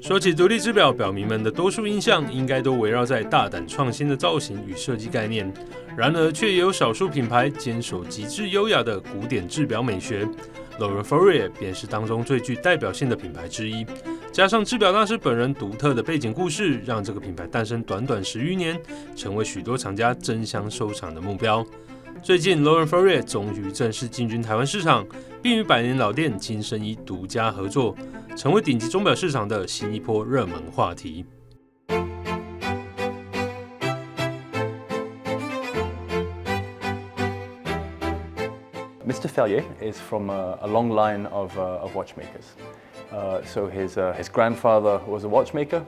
说起独立制表，表迷们的多数印象应该都围绕在大胆创新的造型与设计概念。然而，却也有少数品牌坚守极致优雅的古典制表美学。Laurent Ferrier 便是当中最具代表性的品牌之一。加上制表大师本人独特的背景故事，让这个品牌诞生短短10余年，成为许多厂家争相收藏的目标。最近 ，Laurent Ferrier 终于正式进军台湾市场，并与百年老店金生仪独家合作，成为顶级钟表市场的新一波热门话题。Mr. Ferrier is from a long line of watchmakers. So his grandfather was a watchmaker,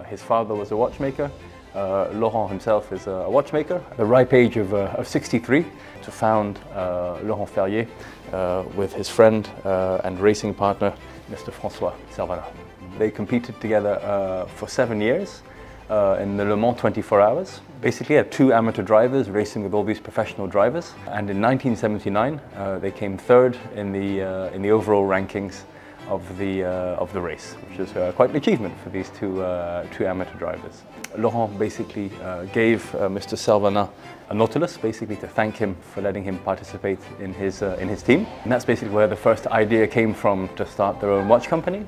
his father was a watchmaker. Laurent himself is a watchmaker. At the ripe age of 63, to found Laurent Ferrier with his friend and racing partner, Mr. François Servanat. They competed together for 7 years in the LaMans 24 hours. Basically had 2 amateur drivers racing with all these professional drivers. And in 1979, they came 3rd in the overall rankings of the race, which is quite an achievement for these two amateur drivers. Laurent basically gave Mr. Servanat a Nautilus, basically to thank him for letting him participate in his team. And that's basically where the first idea came from to start their own watch company.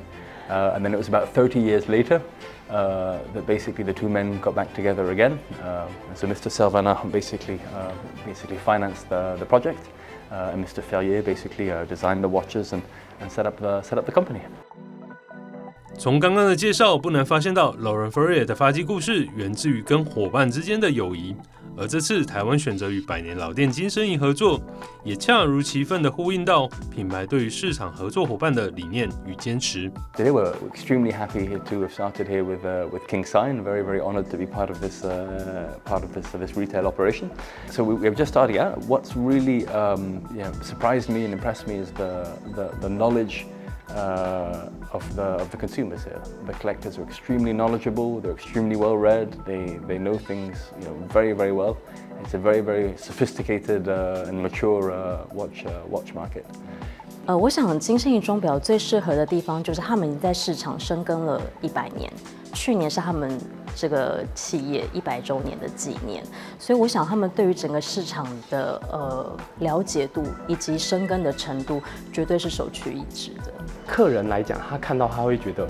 And then it was about 30 years later that basically the 2 men got back together again. And so Mr. Servanat basically financed the project, and Mr. Ferrier basically designed the watches and set up the company. 从刚刚的介绍，不难发现到 Laurent Ferrier 的发迹故事源自于跟伙伴之间的友谊。而这次台湾选择与百年老店金生仪合作，也恰如其分地呼应到品牌对于市场合作伙伴的理念与坚持。Today we're extremely happy to have started here with King Sign. Very honoured to be part of this retail operation. So we're just starting out. What's really surprised me and impressed me is the knowledge of the consumers here. The collectors are extremely knowledgeable. They're extremely well read. They know things very well. It's a very sophisticated and mature watch market. 我想金生仪钟表最适合的地方就是他们在市场深耕了100年，去年是他们这个企业100周年的纪念，所以我想他们对于整个市场的了解度以及深耕的程度，绝对是首屈一指的。客人来讲，他看到他会觉得，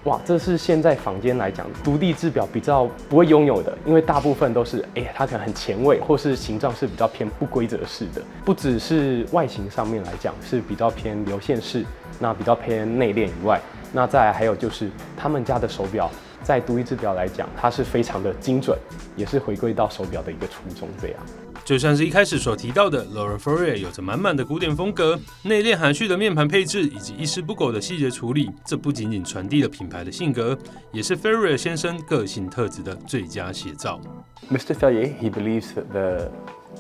哇，这是现在坊间来讲独立制表比较不会拥有的，因为大部分都是，它可能很前卫，或是形状是比较偏不规则式的，不只是外形上面来讲是比较偏流线式，那比较偏内敛以外，那再来还有就是他们家的手表。在独立制表来讲，它是非常的精准，也是回归到手表的一个初衷。这样，就像是一开始所提到的 ，Laurent Ferrier 有着满满的古典风格，内敛含蓄的面盘配置以及一丝不苟的细节处理，这不仅仅传递了品牌的性格，也是 Ferrier 先生个性特质的最佳写照。Mr. Ferrier, he believes that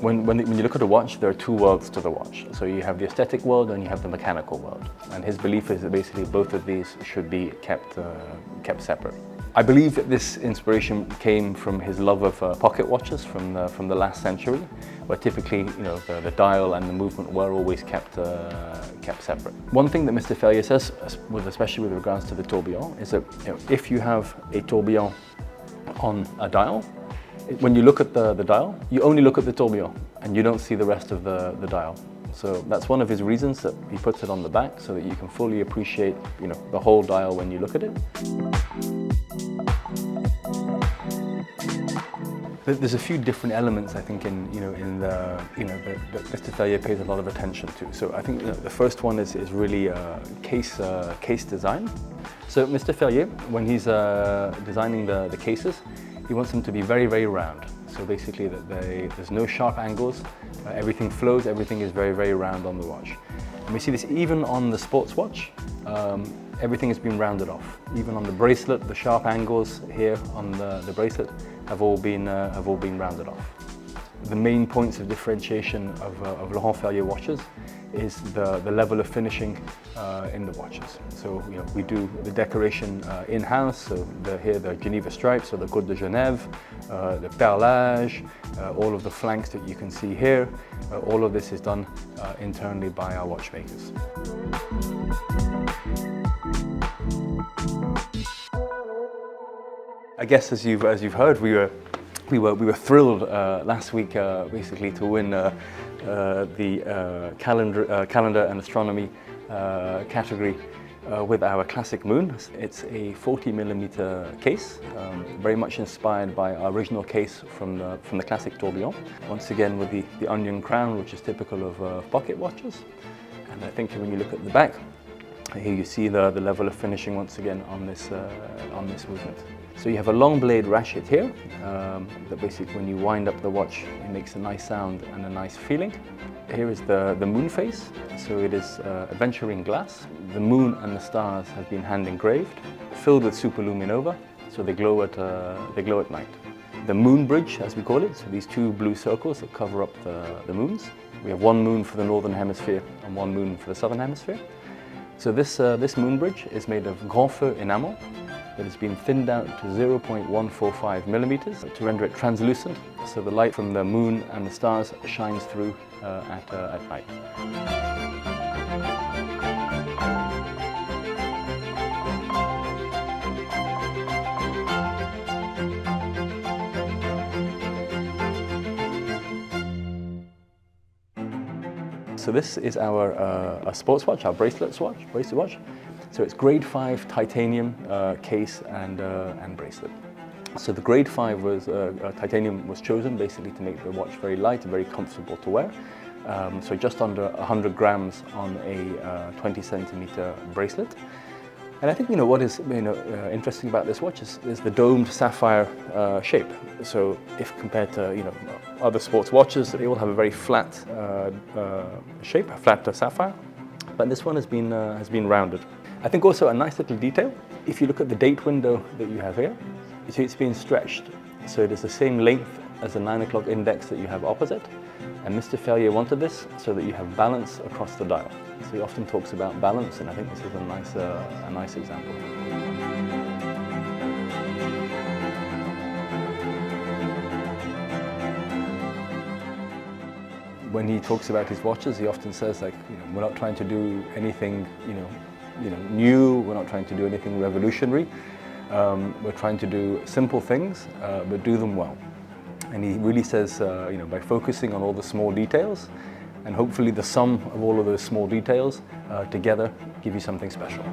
when you look at a watch, there are 2 worlds to the watch. So you have the aesthetic world and you have the mechanical world. And his belief is that basically both of these should be kept separate. I believe that this inspiration came from his love of pocket watches from the last century, where typically, the dial and the movement were always kept separate. One thing that Mr. Ferrier says, especially with regards to the tourbillon, is that if you have a tourbillon on a dial, when you look at the dial, you only look at the tourbillon and you don't see the rest of the dial. So that's one of his reasons that he puts it on the back, so that you can fully appreciate, the whole dial when you look at it. There's a few different elements, I think, that Mr. Ferrier pays a lot of attention to. So I think the first one is really case design. So Mr. Ferrier, when he's designing the cases, he wants them to be very round. So basically, there's no sharp angles. Everything flows. Everything is very round on the watch. And we see this even on the sports watch. Everything has been rounded off. Even on the bracelet, the sharp angles here on the bracelet have all been rounded off. The main points of differentiation of Laurent Ferrier watches is the level of finishing in the watches. So we do the decoration in-house. So here the Geneva stripes, or the Côte de Genève, the perlage, all of the flanks that you can see here. All of this is done internally by our watchmakers. I guess as you've heard, we were thrilled last week basically to win the calendar and astronomy category with our Classic Moon. It's a 40mm case, very much inspired by our original case from the Classic tourbillon. Once again with the onion crown, which is typical of pocket watches. And I think when you look at the back, here you see the level of finishing once again on this movement. So you have a long blade ratchet here, that basically when you wind up the watch, it makes a nice sound and a nice feeling. Here is the moon face, so it is aventurine glass. The moon and the stars have been hand engraved, filled with superluminova, so they glow at night. The moon bridge, as we call it, so these two blue circles that cover up the moons. We have one moon for the northern hemisphere and one moon for the southern hemisphere. So this moon bridge is made of grand feu enamel that has been thinned out to 0.145 millimeters to render it translucent, so the light from the moon and the stars shines through at night. So this is our sports watch, our bracelet watch. So it's grade 5 titanium case and bracelet. So the grade 5 was titanium was chosen basically to make the watch very light and very comfortable to wear. So just under 100 grams on a 20 centimeter bracelet. And I think what is interesting about this watch is the domed sapphire shape. So if compared to other sports watches, they all have a very flat shape, a flat sapphire, but this one has been rounded. I think also a nice little detail. If you look at the date window that you have here, you see it's been stretched, so it is the same length as the 9 o'clock index that you have opposite. And Mr. Ferrier wanted this so that you have balance across the dial. So he often talks about balance, and I think this is a nice example. When he talks about his watches, he often says we're not trying to do anything new. We're not trying to do anything revolutionary. We're trying to do simple things, but do them well. And he really says, by focusing on all the small details, and hopefully the sum of all of those small details together give you something special.